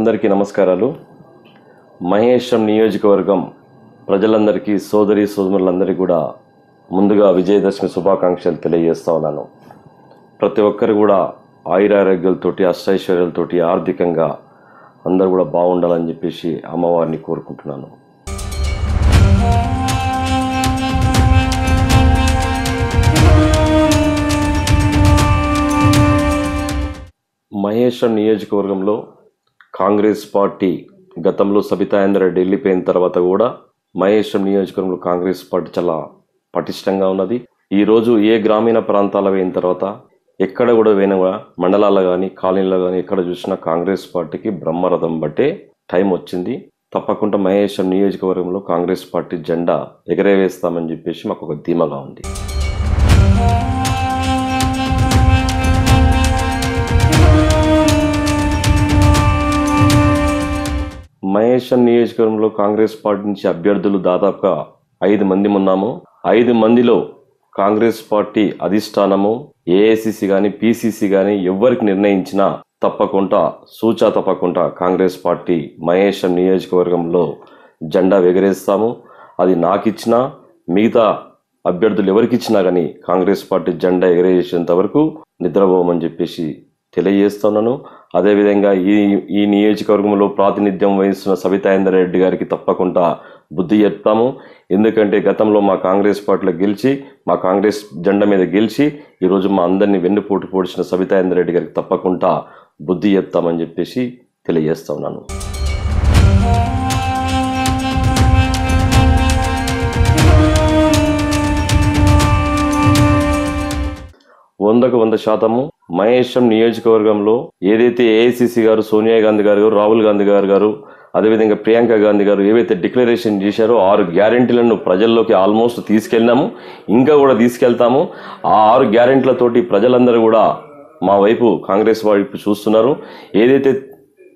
అందరికీ నమస్కారాలు. మహేశ్వరం నియోజకవర్గం ప్రజలందరికీ సోదరి సోదరులందరికీ కూడా ముందుగా విజయదశమి శుభాకాంక్షలు తెలియజేస్తా ఉన్నాను. ప్రతి ఒక్కరు కూడా ఆయురారోగ్యాలతోటి అష్టైశ్వర్యాలతోటి ఆర్థికంగా అందరూ కూడా బాగుండాలని చెప్పేసి అమ్మవారిని కోరుకుంటున్నాను. మహేశ్వరం నియోజకవర్గంలో కాంగ్రెస్ పార్టీ గతంలో సబితా ఇంద్రారెడ్డి వెళ్ళిపోయిన తర్వాత కూడా మహేశ్వరం నియోజకవర్గంలో కాంగ్రెస్ పార్టీ చాలా పటిష్టంగా ఉన్నది. ఈరోజు ఏ గ్రామీణ ప్రాంతాల పోయిన తర్వాత ఎక్కడ కూడా పోయినా కూడా మండలాల్లో కానీ కాలనీలో కానీ ఎక్కడ చూసినా కాంగ్రెస్ పార్టీకి బ్రహ్మరథం బట్టే టైం వచ్చింది. తప్పకుండా మహేశ్వరం నియోజకవర్గంలో కాంగ్రెస్ పార్టీ జెండా ఎగరవేస్తామని చెప్పేసి మాకు ఒక ధీమాగా ఉంది. మహేశ్వరం నియోజకవర్గంలో కాంగ్రెస్ పార్టీ నుంచి అభ్యర్థులు దాదాపుగా 5 మంది ఉన్నాము. 5 మందిలో కాంగ్రెస్ పార్టీ అధిష్టానము ఏఐసిసి కానీ పిసిసి కానీ ఎవరికి నిర్ణయించినా తప్పకుండా కాంగ్రెస్ పార్టీ మహేశ్వరం నియోజకవర్గంలో జెండా ఎగరేస్తాము. అది నాకిచ్చినా మిగతా అభ్యర్థులు ఎవరికి ఇచ్చినా కానీ కాంగ్రెస్ పార్టీ జెండా ఎగరేసేంత వరకు నిద్రపోమని చెప్పేసి తెలియజేస్తున్నాను. అదేవిధంగా ఈ నియోజకవర్గంలో ప్రాతినిధ్యం వహిస్తున్న సబితా ఇంద్రారెడ్డి గారికి తప్పకుండా బుద్ధి చెప్తాము. ఎందుకంటే గతంలో మా కాంగ్రెస్ పార్టీలో గెలిచి మా కాంగ్రెస్ జెండా మీద గెలిచి ఈరోజు మా అందరినీ వెన్నుపోటు పొడిచిన సబితా ఇంద్రారెడ్డి గారికి తప్పకుండా బుద్ధి చెప్తామని చెప్పేసి తెలియజేస్తా ఉన్నాను. వందకు 100% మహేశ్వరం నియోజకవర్గంలో ఏదైతే ఏఐసిసి గారు సోనియా గాంధీ గారు రాహుల్ గాంధీ గారు అదేవిధంగా ప్రియాంక గాంధీ గారు ఏవైతే డిక్లరేషన్ చేశారో 6 గ్యారెంటీలను ప్రజల్లోకి ఆల్మోస్ట్ తీసుకెళ్ళినాము, ఇంకా కూడా తీసుకెళ్తాము. ఆ 6 గ్యారెంటీలతోటి ప్రజలందరూ కూడా మా వైపు కాంగ్రెస్ వైపు చూస్తున్నారు. ఏదైతే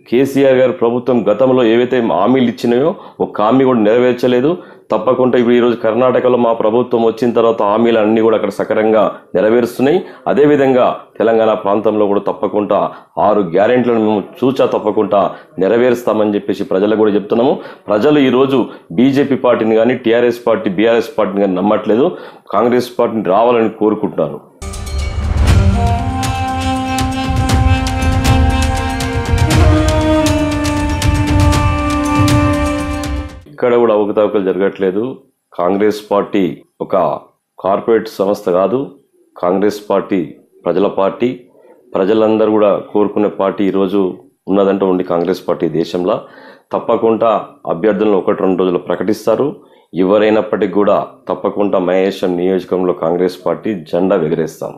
కేసీఆర్ గారు ప్రభుత్వం గతంలో ఏవైతే హామీలు ఇచ్చినాయో ఒక హామీ కూడా నెరవేర్చలేదు. తప్పకుండా ఇప్పుడు ఈరోజు కర్ణాటకలో మా ప్రభుత్వం వచ్చిన తర్వాత హామీలు అన్నీ కూడా అక్కడ సకరంగా నెరవేరుస్తున్నాయి. అదేవిధంగా తెలంగాణ ప్రాంతంలో కూడా తప్పకుండా 6 గ్యారెంటీలను మేము తప్పకుండా నెరవేరుస్తామని చెప్పేసి ప్రజలకు కూడా చెప్తున్నాము. ప్రజలు ఈరోజు బీజేపీ పార్టీని కానీ టీఆర్ఎస్ పార్టీ బీఆర్ఎస్ పార్టీని కానీ నమ్మట్లేదు, కాంగ్రెస్ పార్టీని రావాలని కోరుకుంటున్నారు. ఇక్కడ కూడా అవకతవకలు జరగట్లేదు. కాంగ్రెస్ పార్టీ ఒక కార్పొరేట్ సంస్థ కాదు. కాంగ్రెస్ పార్టీ ప్రజల పార్టీ, ప్రజలందరూ కూడా కోరుకునే పార్టీ ఈరోజు ఉన్నదంటే ఉంది కాంగ్రెస్ పార్టీ దేశంలో. తప్పకుండా అభ్యర్థులను 1-2 రోజులు ప్రకటిస్తారు. ఎవరైనప్పటికీ కూడా తప్పకుండా మహేశ్వరం నియోజకవర్గంలో కాంగ్రెస్ పార్టీ జెండా ఎగరేస్తాం.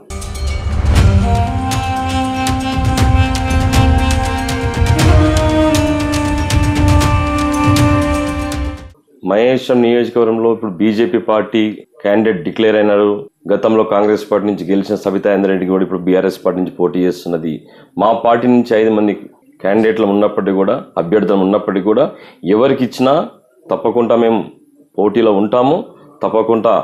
మహేశ్వరం నియోజకవర్గంలో ఇప్పుడు బీజేపీ పార్టీ క్యాండిడేట్ డిక్లేర్ అయినారు. గతంలో కాంగ్రెస్ పార్టీ నుంచి గెలిచిన సబితా ఇంద్రారెడ్డి కూడా ఇప్పుడు బీఆర్ఎస్ పార్టీ నుంచి పోటీ చేస్తున్నది. మా పార్టీ నుంచి 5 మంది క్యాండిడేట్లు ఉన్నప్పటికీ కూడా అభ్యర్థులు ఉన్నప్పటికీ కూడా ఎవరికి ఇచ్చినా తప్పకుండా మేము పోటీలో ఉంటాము. తప్పకుండా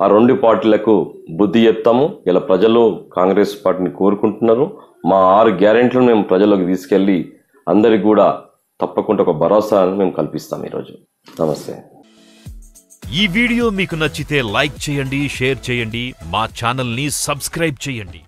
ఆ 2 పార్టీలకు బుద్ధి చెప్తాము. ఇలా ప్రజలు కాంగ్రెస్ పార్టీని కోరుకుంటున్నారు. మా 6 గ్యారెంటీలను మేము ప్రజల్లోకి తీసుకెళ్లి అందరికి కూడా తప్పకుండా ఒక భరోసాను మేము కల్పిస్తాం. ఈరోజు నమస్తే. ఈ వీడియో మీకు నచ్చితే లైక్ చేయండి, షేర్ చేయండి, మా ఛానల్ ని సబ్స్క్రైబ్ చేయండి.